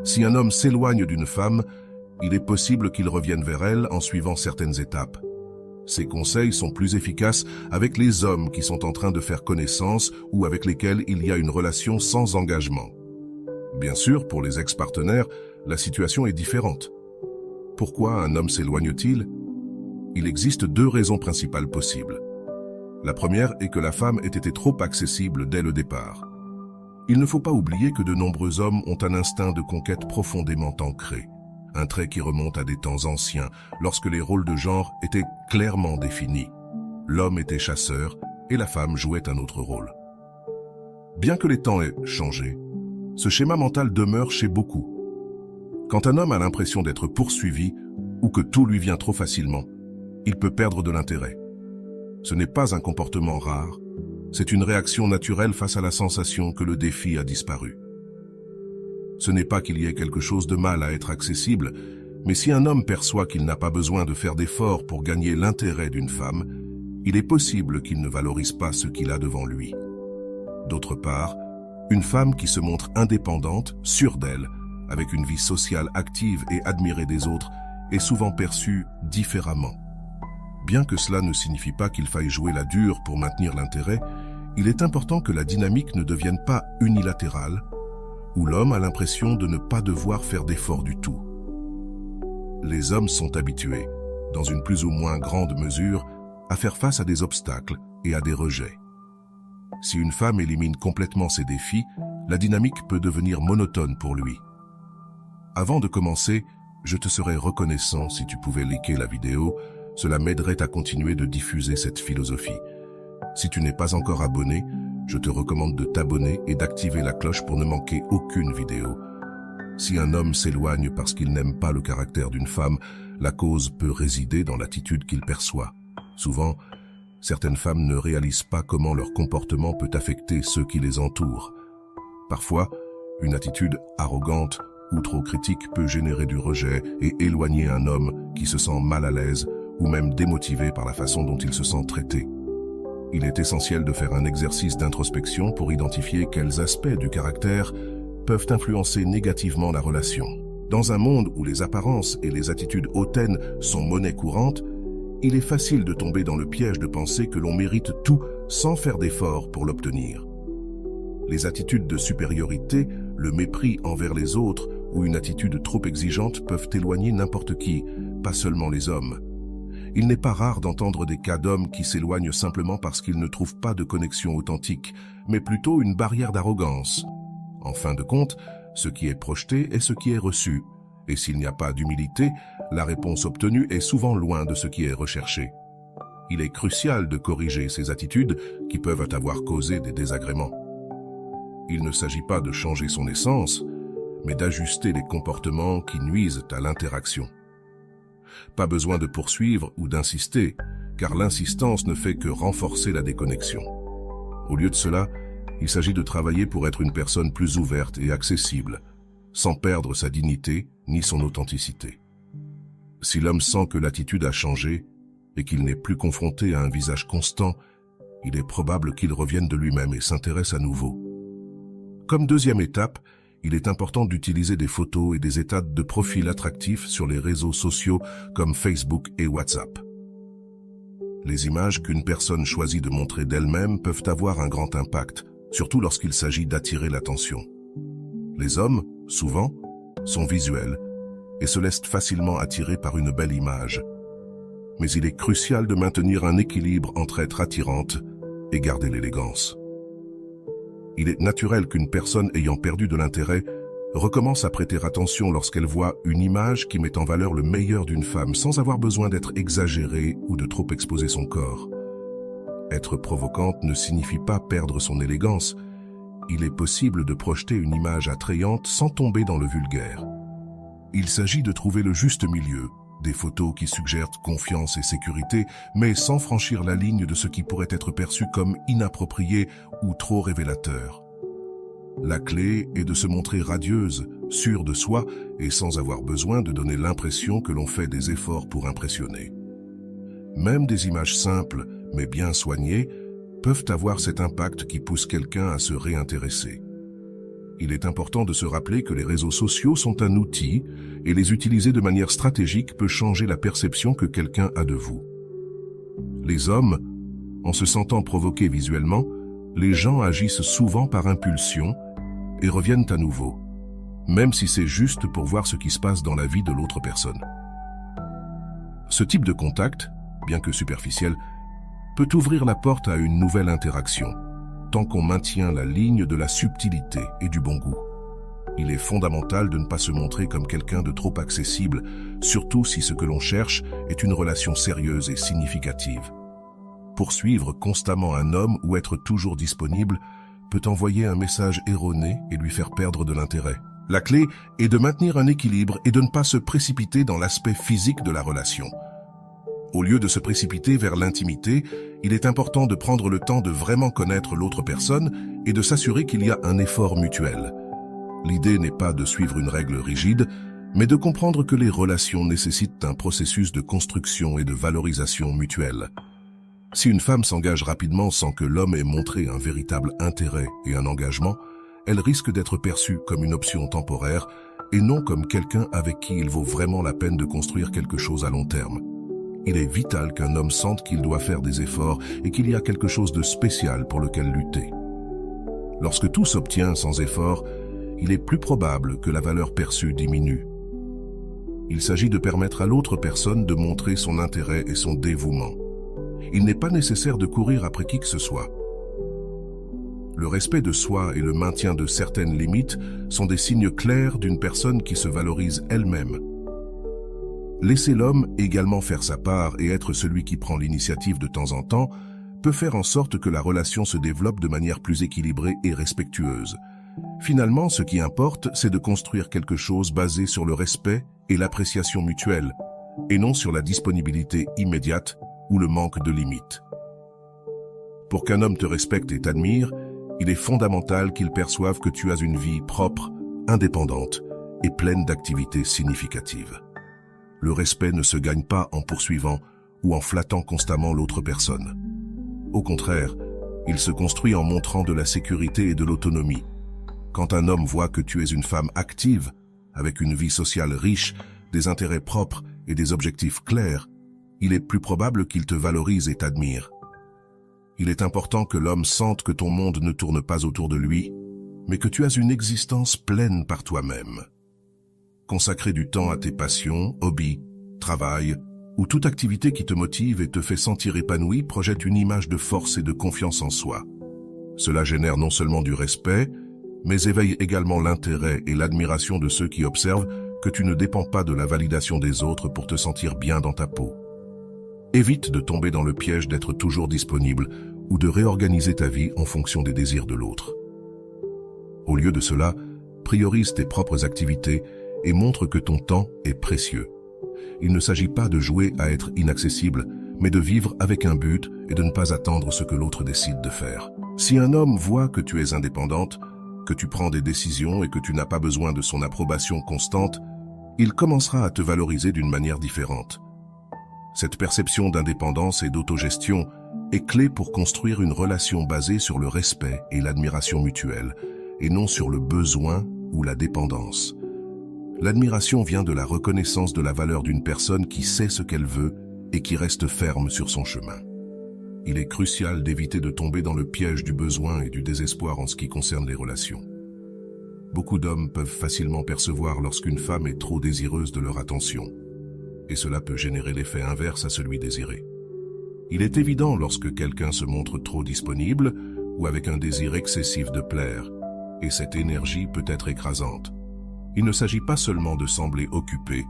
Si un homme s'éloigne d'une femme, il est possible qu'il revienne vers elle en suivant certaines étapes. Ces conseils sont plus efficaces avec les hommes qui sont en train de faire connaissance ou avec lesquels il y a une relation sans engagement. Bien sûr, pour les ex-partenaires, la situation est différente. Pourquoi un homme s'éloigne-t-il? Il existe deux raisons principales possibles. La première est que la femme ait été trop accessible dès le départ. Il ne faut pas oublier que de nombreux hommes ont un instinct de conquête profondément ancré, un trait qui remonte à des temps anciens, lorsque les rôles de genre étaient clairement définis. L'homme était chasseur et la femme jouait un autre rôle. Bien que les temps aient changé, ce schéma mental demeure chez beaucoup. Quand un homme a l'impression d'être poursuivi ou que tout lui vient trop facilement, il peut perdre de l'intérêt. Ce n'est pas un comportement rare, c'est une réaction naturelle face à la sensation que le défi a disparu. Ce n'est pas qu'il y ait quelque chose de mal à être accessible, mais si un homme perçoit qu'il n'a pas besoin de faire d'efforts pour gagner l'intérêt d'une femme, il est possible qu'il ne valorise pas ce qu'il a devant lui. D'autre part, une femme qui se montre indépendante, sûre d'elle, avec une vie sociale active et admirée des autres, est souvent perçue différemment. Bien que cela ne signifie pas qu'il faille jouer la dure pour maintenir l'intérêt, il est important que la dynamique ne devienne pas unilatérale, où l'homme a l'impression de ne pas devoir faire d'efforts du tout. Les hommes sont habitués, dans une plus ou moins grande mesure, à faire face à des obstacles et à des rejets. Si une femme élimine complètement ces défis, la dynamique peut devenir monotone pour lui. Avant de commencer, je te serais reconnaissant si tu pouvais liker la vidéo. Cela m'aiderait à continuer de diffuser cette philosophie. Si tu n'es pas encore abonné, je te recommande de t'abonner et d'activer la cloche pour ne manquer aucune vidéo. Si un homme s'éloigne parce qu'il n'aime pas le caractère d'une femme, la cause peut résider dans l'attitude qu'il perçoit. Souvent, certaines femmes ne réalisent pas comment leur comportement peut affecter ceux qui les entourent. Parfois, une attitude arrogante ou trop critique peut générer du rejet et éloigner un homme qui se sent mal à l'aise ou même démotivé par la façon dont il se sent traité. Il est essentiel de faire un exercice d'introspection pour identifier quels aspects du caractère peuvent influencer négativement la relation. Dans un monde où les apparences et les attitudes hautaines sont monnaie courante, il est facile de tomber dans le piège de penser que l'on mérite tout sans faire d'efforts pour l'obtenir. Les attitudes de supériorité, le mépris envers les autres ou une attitude trop exigeante peuvent éloigner n'importe qui, pas seulement les hommes. Il n'est pas rare d'entendre des cas d'hommes qui s'éloignent simplement parce qu'ils ne trouvent pas de connexion authentique, mais plutôt une barrière d'arrogance. En fin de compte, ce qui est projeté est ce qui est reçu, et s'il n'y a pas d'humilité, la réponse obtenue est souvent loin de ce qui est recherché. Il est crucial de corriger ces attitudes qui peuvent avoir causé des désagréments. Il ne s'agit pas de changer son essence, mais d'ajuster les comportements qui nuisent à l'interaction. Pas besoin de poursuivre ou d'insister, car l'insistance ne fait que renforcer la déconnexion. Au lieu de cela, il s'agit de travailler pour être une personne plus ouverte et accessible, sans perdre sa dignité ni son authenticité. Si l'homme sent que l'attitude a changé et qu'il n'est plus confronté à un visage constant, il est probable qu'il revienne de lui-même et s'intéresse à nouveau. Comme deuxième étape, il est important d'utiliser des photos et des états de profil attractifs sur les réseaux sociaux comme Facebook et WhatsApp. Les images qu'une personne choisit de montrer d'elle-même peuvent avoir un grand impact, surtout lorsqu'il s'agit d'attirer l'attention. Les hommes, souvent, sont visuels et se laissent facilement attirer par une belle image. Mais il est crucial de maintenir un équilibre entre être attirante et garder l'élégance. Il est naturel qu'une personne ayant perdu de l'intérêt recommence à prêter attention lorsqu'elle voit une image qui met en valeur le meilleur d'une femme sans avoir besoin d'être exagérée ou de trop exposer son corps. Être provocante ne signifie pas perdre son élégance. Il est possible de projeter une image attrayante sans tomber dans le vulgaire. Il s'agit de trouver le juste milieu, des photos qui suggèrent confiance et sécurité, mais sans franchir la ligne de ce qui pourrait être perçu comme inapproprié ou trop révélateur. La clé est de se montrer radieuse, sûre de soi et sans avoir besoin de donner l'impression que l'on fait des efforts pour impressionner. Même des images simples, mais bien soignées, peuvent avoir cet impact qui pousse quelqu'un à se réintéresser. Il est important de se rappeler que les réseaux sociaux sont un outil et les utiliser de manière stratégique peut changer la perception que quelqu'un a de vous. Les hommes, en se sentant provoqués visuellement, les gens agissent souvent par impulsion et reviennent à nouveau, même si c'est juste pour voir ce qui se passe dans la vie de l'autre personne. Ce type de contact, bien que superficiel, peut ouvrir la porte à une nouvelle interaction, tant qu'on maintient la ligne de la subtilité et du bon goût. Il est fondamental de ne pas se montrer comme quelqu'un de trop accessible, surtout si ce que l'on cherche est une relation sérieuse et significative. Poursuivre constamment un homme ou être toujours disponible peut envoyer un message erroné et lui faire perdre de l'intérêt. La clé est de maintenir un équilibre et de ne pas se précipiter dans l'aspect physique de la relation. Au lieu de se précipiter vers l'intimité, il est important de prendre le temps de vraiment connaître l'autre personne et de s'assurer qu'il y a un effort mutuel. L'idée n'est pas de suivre une règle rigide, mais de comprendre que les relations nécessitent un processus de construction et de valorisation mutuelle. Si une femme s'engage rapidement sans que l'homme ait montré un véritable intérêt et un engagement, elle risque d'être perçue comme une option temporaire et non comme quelqu'un avec qui il vaut vraiment la peine de construire quelque chose à long terme. Il est vital qu'un homme sente qu'il doit faire des efforts et qu'il y a quelque chose de spécial pour lequel lutter. Lorsque tout s'obtient sans effort, il est plus probable que la valeur perçue diminue. Il s'agit de permettre à l'autre personne de montrer son intérêt et son dévouement. Il n'est pas nécessaire de courir après qui que ce soit. Le respect de soi et le maintien de certaines limites sont des signes clairs d'une personne qui se valorise elle-même. Laisser l'homme également faire sa part et être celui qui prend l'initiative de temps en temps peut faire en sorte que la relation se développe de manière plus équilibrée et respectueuse. Finalement, ce qui importe, c'est de construire quelque chose basé sur le respect et l'appréciation mutuelle, et non sur la disponibilité immédiate ou le manque de limites. Pour qu'un homme te respecte et t'admire, il est fondamental qu'il perçoive que tu as une vie propre, indépendante et pleine d'activités significatives. Le respect ne se gagne pas en poursuivant ou en flattant constamment l'autre personne. Au contraire, il se construit en montrant de la sécurité et de l'autonomie. Quand un homme voit que tu es une femme active, avec une vie sociale riche, des intérêts propres et des objectifs clairs, il est plus probable qu'il te valorise et t'admire. Il est important que l'homme sente que ton monde ne tourne pas autour de lui, mais que tu as une existence pleine par toi-même. Consacrer du temps à tes passions, hobbies, travail ou toute activité qui te motive et te fait sentir épanoui projette une image de force et de confiance en soi. Cela génère non seulement du respect, mais éveille également l'intérêt et l'admiration de ceux qui observent que tu ne dépends pas de la validation des autres pour te sentir bien dans ta peau. Évite de tomber dans le piège d'être toujours disponible ou de réorganiser ta vie en fonction des désirs de l'autre. Au lieu de cela, priorise tes propres activités et montre que ton temps est précieux. Il ne s'agit pas de jouer à être inaccessible, mais de vivre avec un but et de ne pas attendre ce que l'autre décide de faire. Si un homme voit que tu es indépendante, que tu prends des décisions et que tu n'as pas besoin de son approbation constante, il commencera à te valoriser d'une manière différente. Cette perception d'indépendance et d'autogestion est clé pour construire une relation basée sur le respect et l'admiration mutuelle, et non sur le besoin ou la dépendance. L'admiration vient de la reconnaissance de la valeur d'une personne qui sait ce qu'elle veut et qui reste ferme sur son chemin. Il est crucial d'éviter de tomber dans le piège du besoin et du désespoir en ce qui concerne les relations. Beaucoup d'hommes peuvent facilement percevoir lorsqu'une femme est trop désireuse de leur attention, et cela peut générer l'effet inverse à celui désiré. Il est évident lorsque quelqu'un se montre trop disponible ou avec un désir excessif de plaire, et cette énergie peut être écrasante. Il ne s'agit pas seulement de sembler occupé,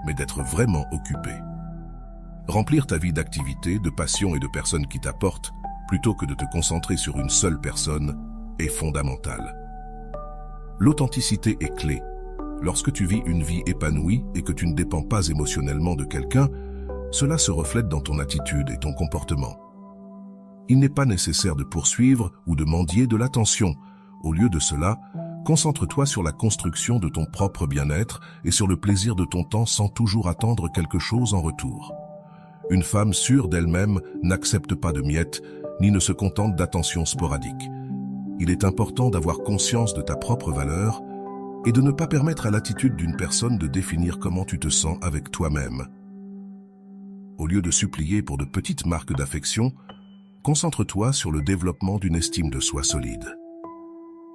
mais d'être vraiment occupé. Remplir ta vie d'activités, de passions et de personnes qui t'apportent, plutôt que de te concentrer sur une seule personne, est fondamental. L'authenticité est clé. Lorsque tu vis une vie épanouie et que tu ne dépends pas émotionnellement de quelqu'un, cela se reflète dans ton attitude et ton comportement. Il n'est pas nécessaire de poursuivre ou de mendier de l'attention. Au lieu de cela, concentre-toi sur la construction de ton propre bien-être et sur le plaisir de ton temps sans toujours attendre quelque chose en retour. Une femme sûre d'elle-même n'accepte pas de miettes, ni ne se contente d'attentions sporadiques. Il est important d'avoir conscience de ta propre valeur et de ne pas permettre à l'attitude d'une personne de définir comment tu te sens avec toi-même. Au lieu de supplier pour de petites marques d'affection, concentre-toi sur le développement d'une estime de soi solide.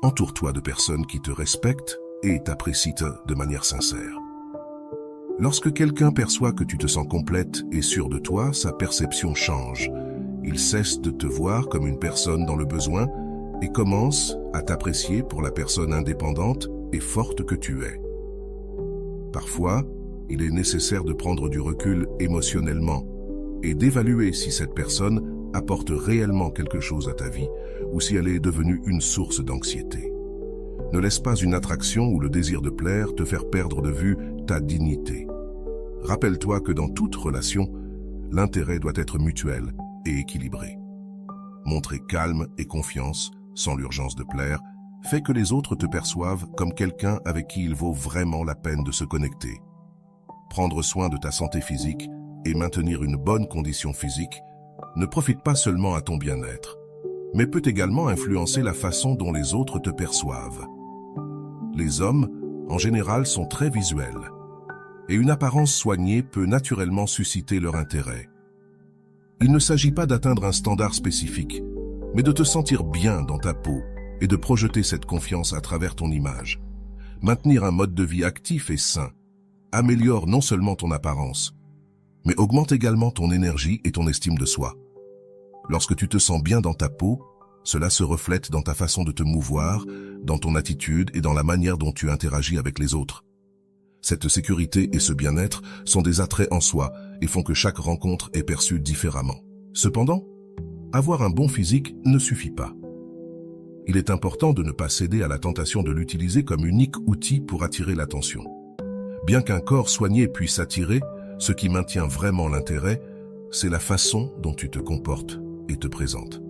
Entoure-toi de personnes qui te respectent et t'apprécient de manière sincère. Lorsque quelqu'un perçoit que tu te sens complète et sûre de toi, sa perception change. Il cesse de te voir comme une personne dans le besoin et commence à t'apprécier pour la personne indépendante et forte que tu es. Parfois, il est nécessaire de prendre du recul émotionnellement et d'évaluer si cette personne apporte réellement quelque chose à ta vie ou si elle est devenue une source d'anxiété. Ne laisse pas une attraction ou le désir de plaire te faire perdre de vue ta dignité. Rappelle-toi que dans toute relation, l'intérêt doit être mutuel et équilibré. Montrer calme et confiance, sans l'urgence de plaire, fait que les autres te perçoivent comme quelqu'un avec qui il vaut vraiment la peine de se connecter. Prendre soin de ta santé physique et maintenir une bonne condition physique ne profite pas seulement à ton bien-être, mais peut également influencer la façon dont les autres te perçoivent. Les hommes, en général, sont très visuels, et une apparence soignée peut naturellement susciter leur intérêt. Il ne s'agit pas d'atteindre un standard spécifique, mais de te sentir bien dans ta peau et de projeter cette confiance à travers ton image. Maintenir un mode de vie actif et sain améliore non seulement ton apparence, mais augmente également ton énergie et ton estime de soi. Lorsque tu te sens bien dans ta peau, cela se reflète dans ta façon de te mouvoir, dans ton attitude et dans la manière dont tu interagis avec les autres. Cette sécurité et ce bien-être sont des attraits en soi et font que chaque rencontre est perçue différemment. Cependant, avoir un bon physique ne suffit pas. Il est important de ne pas céder à la tentation de l'utiliser comme unique outil pour attirer l'attention. Bien qu'un corps soigné puisse attirer, ce qui maintient vraiment l'intérêt, c'est la façon dont tu te comportes et te présentes.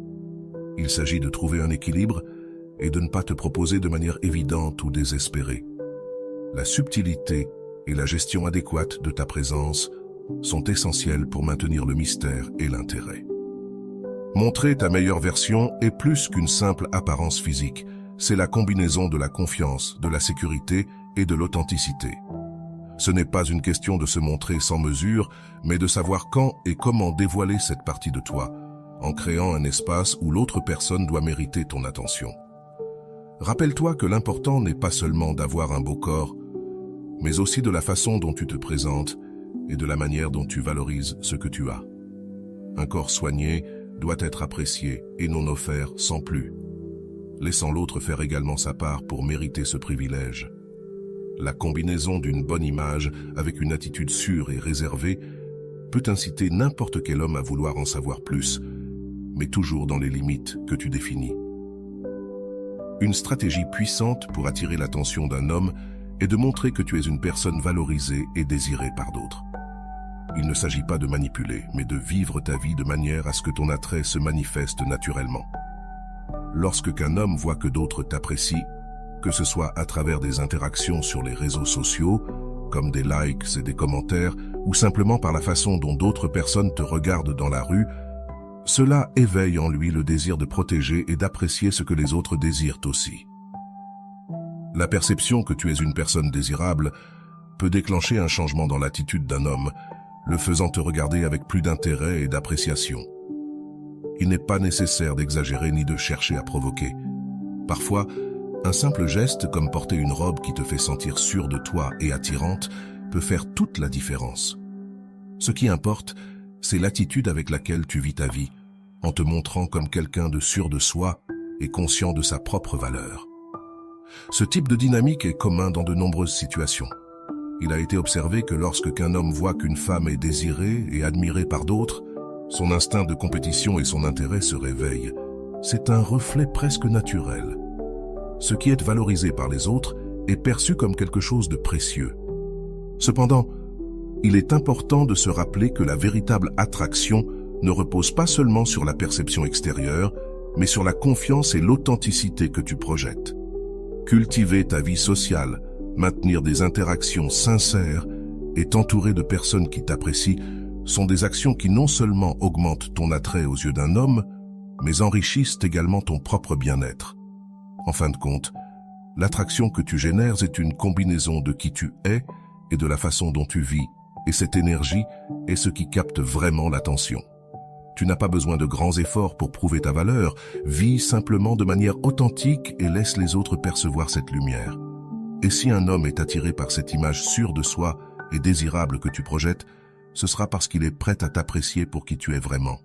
Il s'agit de trouver un équilibre et de ne pas te proposer de manière évidente ou désespérée. La subtilité et la gestion adéquate de ta présence sont essentielles pour maintenir le mystère et l'intérêt. Montrer ta meilleure version est plus qu'une simple apparence physique, c'est la combinaison de la confiance, de la sécurité et de l'authenticité. Ce n'est pas une question de se montrer sans mesure, mais de savoir quand et comment dévoiler cette partie de toi, en créant un espace où l'autre personne doit mériter ton attention. Rappelle-toi que l'important n'est pas seulement d'avoir un beau corps, mais aussi de la façon dont tu te présentes et de la manière dont tu valorises ce que tu as. Un corps soigné doit être apprécié et non offert sans plus, laissant l'autre faire également sa part pour mériter ce privilège. La combinaison d'une bonne image avec une attitude sûre et réservée peut inciter n'importe quel homme à vouloir en savoir plus, mais toujours dans les limites que tu définis. Une stratégie puissante pour attirer l'attention d'un homme est de montrer que tu es une personne valorisée et désirée par d'autres. Il ne s'agit pas de manipuler, mais de vivre ta vie de manière à ce que ton attrait se manifeste naturellement. Lorsque qu'un homme voit que d'autres t'apprécient, que ce soit à travers des interactions sur les réseaux sociaux, comme des likes et des commentaires, ou simplement par la façon dont d'autres personnes te regardent dans la rue, cela éveille en lui le désir de protéger et d'apprécier ce que les autres désirent aussi. La perception que tu es une personne désirable peut déclencher un changement dans l'attitude d'un homme, le faisant te regarder avec plus d'intérêt et d'appréciation. Il n'est pas nécessaire d'exagérer ni de chercher à provoquer. Parfois, un simple geste comme porter une robe qui te fait sentir sûre de toi et attirante peut faire toute la différence. Ce qui importe, c'est l'attitude avec laquelle tu vis ta vie, en te montrant comme quelqu'un de sûr de soi et conscient de sa propre valeur. Ce type de dynamique est commun dans de nombreuses situations. Il a été observé que lorsque qu'un homme voit qu'une femme est désirée et admirée par d'autres, son instinct de compétition et son intérêt se réveillent. C'est un reflet presque naturel. Ce qui est valorisé par les autres est perçu comme quelque chose de précieux. Cependant, il est important de se rappeler que la véritable attraction ne repose pas seulement sur la perception extérieure, mais sur la confiance et l'authenticité que tu projettes. Cultiver ta vie sociale, maintenir des interactions sincères et t'entourer de personnes qui t'apprécient sont des actions qui non seulement augmentent ton attrait aux yeux d'un homme, mais enrichissent également ton propre bien-être. En fin de compte, l'attraction que tu génères est une combinaison de qui tu es et de la façon dont tu vis, et cette énergie est ce qui capte vraiment l'attention. Tu n'as pas besoin de grands efforts pour prouver ta valeur, vis simplement de manière authentique et laisse les autres percevoir cette lumière. Et si un homme est attiré par cette image sûre de soi et désirable que tu projettes, ce sera parce qu'il est prêt à t'apprécier pour qui tu es vraiment.